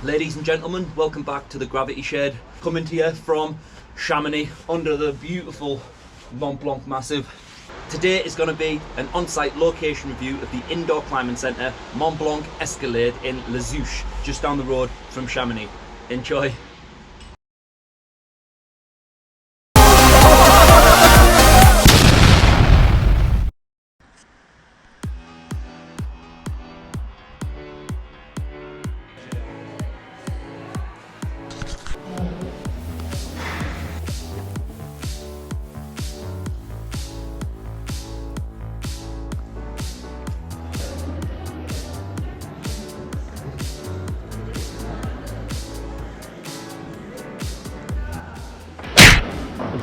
Ladies and gentlemen, welcome back to the Gravity Shed. Coming to you from Chamonix under the beautiful Mont-Blanc Massif. Today is going to be an on-site location review of the indoor climbing centre Mont-Blanc Escalade in Les Ouches, just down the road from Chamonix. Enjoy!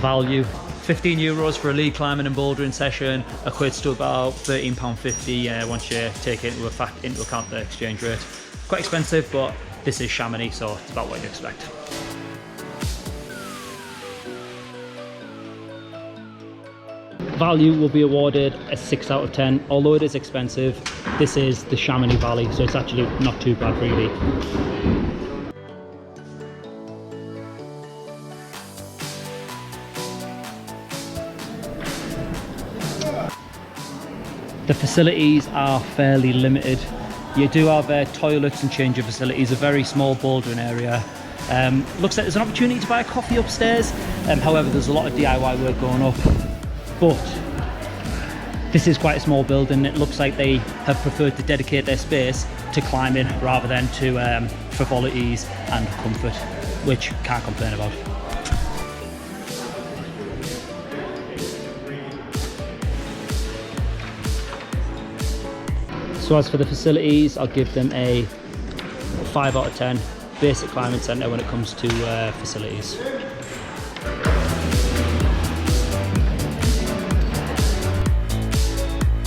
Value, €15 for a lead climbing and bouldering session equates to about £13.50 once you take into account the exchange rate. Quite expensive, but this is Chamonix, so it's about what you expect. Value will be awarded a 6 out of 10. Although it is expensive, this is the Chamonix Valley, so it's actually not too bad really. The facilities are fairly limited. You do have toilets and changing facilities, a very small bouldering area. Looks like there's an opportunity to buy a coffee upstairs. However, there's a lot of DIY work going up. But this is quite a small building. It looks like they have preferred to dedicate their space to climbing rather than to frivolities and comfort, which can't complain about. So as for the facilities, I'll give them a 5 out of 10. Basic climbing centre when it comes to facilities.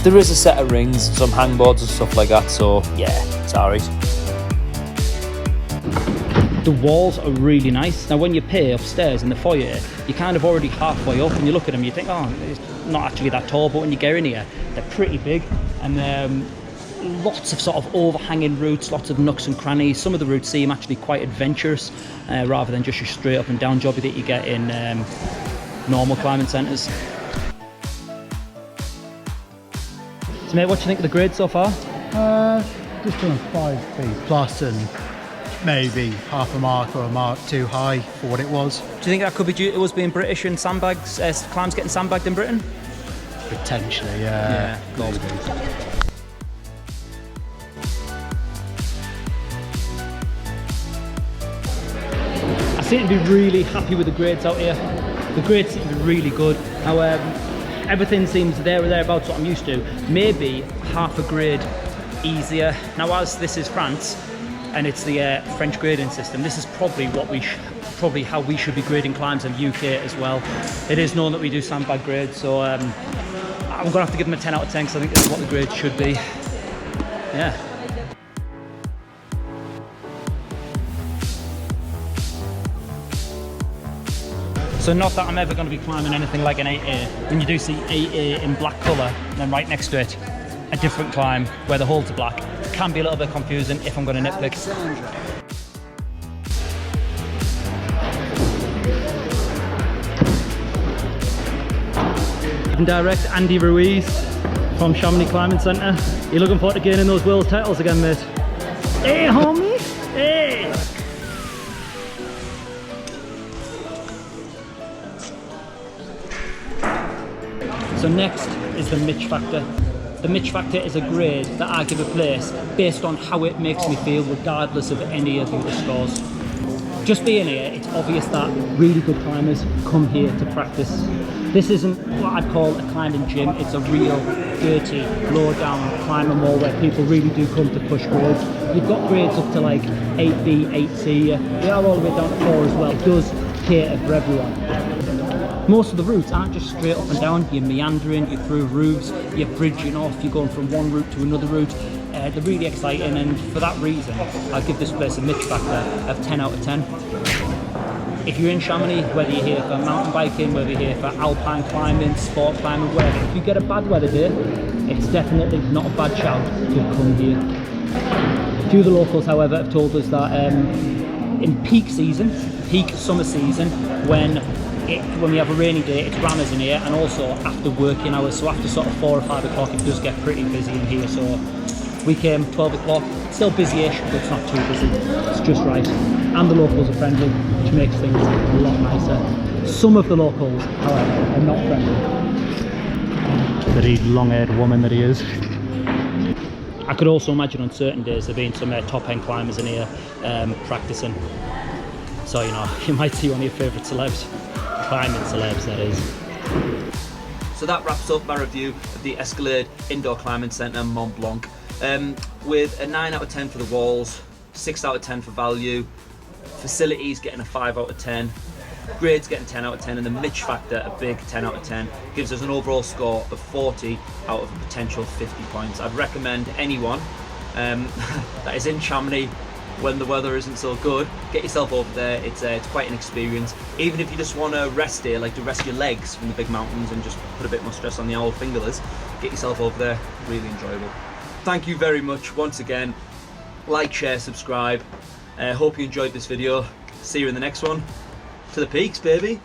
There is a set of rings, some hangboards and stuff like that, so yeah, it's alright. The walls are really nice. Now when you pay upstairs in the foyer, you're kind of already halfway up and you look at them, you think, oh, it's not actually that tall, but when you get in here, they're pretty big. And lots of sort of overhanging routes, lots of nooks and crannies. Some of the routes seem actually quite adventurous rather than just your straight up and down jobby that you get in normal climbing centres. So mate, what do you think of the grade so far? Just doing 5 plus and maybe half a mark or a mark too high for what it was. Do you think that could be due to us being British and sandbags, climbs getting sandbagged in Britain? Potentially, yeah. Maybe. I seem to be really happy with the grades out here. The grades seem to be really good. Now, everything seems there or thereabouts what I'm used to. Maybe half a grade easier. Now, as this is France and it's the French grading system, this is probably how we should be grading climbs in the UK as well. It is known that we do sandbag grades, so I'm gonna have to give them a 10 out of 10 because I think this is what the grade should be. Yeah. So not that I'm ever going to be climbing anything like an 8A. When you do see 8A in black colour, then right next to it, a different climb where the holds are black, it can be a little bit confusing if I'm going to nitpick. And direct Andy Ruiz from Chamonix Climbing Centre. You looking forward to gaining those world titles again, mate? Hey, homie! Hey! So next is the Mitch factor. The Mitch factor is a grade that I give a place based on how it makes me feel regardless of any of the other scores. Just being here, it's obvious that really good climbers come here to practice. This isn't what I'd call a climbing gym, it's a real dirty, low down climbing wall where people really do come to push grades. You've got grades up to like 8B, 8C, they are all the way down to 4 as well. It does cater for everyone. Most of the routes aren't just straight up and down, you're meandering, you're through roofs, you're bridging off, you're going from one route to another route. They're really exciting, and for that reason, I'll give this place a Mitch factor of 10 out of 10. If you're in Chamonix, whether you're here for mountain biking, whether you're here for alpine climbing, sport climbing, whatever, if you get a bad weather day, it's definitely not a bad shout to come here. A few of the locals, however, have told us that in peak season, peak summer season, when we have a rainy day, it's runners in here, and also after working hours, so after sort of 4 or 5 o'clock, it does get pretty busy in here. So we came 12 o'clock, still busy-ish, but it's not too busy, it's just right. And the locals are friendly, which makes things a lot nicer. Some of the locals, however, are not friendly. The long-haired woman that he is. I could also imagine on certain days there being some top-end climbers in here practicing. So, you know, you might see one of your favourite celebs, climbing celebs that is. So that wraps up my review of the Escalade Indoor Climbing Centre Mont Blanc. With a 9 out of 10 for the walls, 6 out of 10 for value, facilities getting a 5 out of 10, grades getting 10 out of 10, and the Mitch factor a big 10 out of 10, gives us an overall score of 40 out of a potential 50 points. I'd recommend anyone that is in Chamonix when the weather isn't so good, get yourself over there. It's quite an experience. Even if you just want to rest here, like to rest your legs from the big mountains and just put a bit more stress on the old fingerless, get yourself over there. Really enjoyable. Thank you very much once again. Like, share, subscribe. Hope you enjoyed this video. See you in the next one. To the peaks, baby.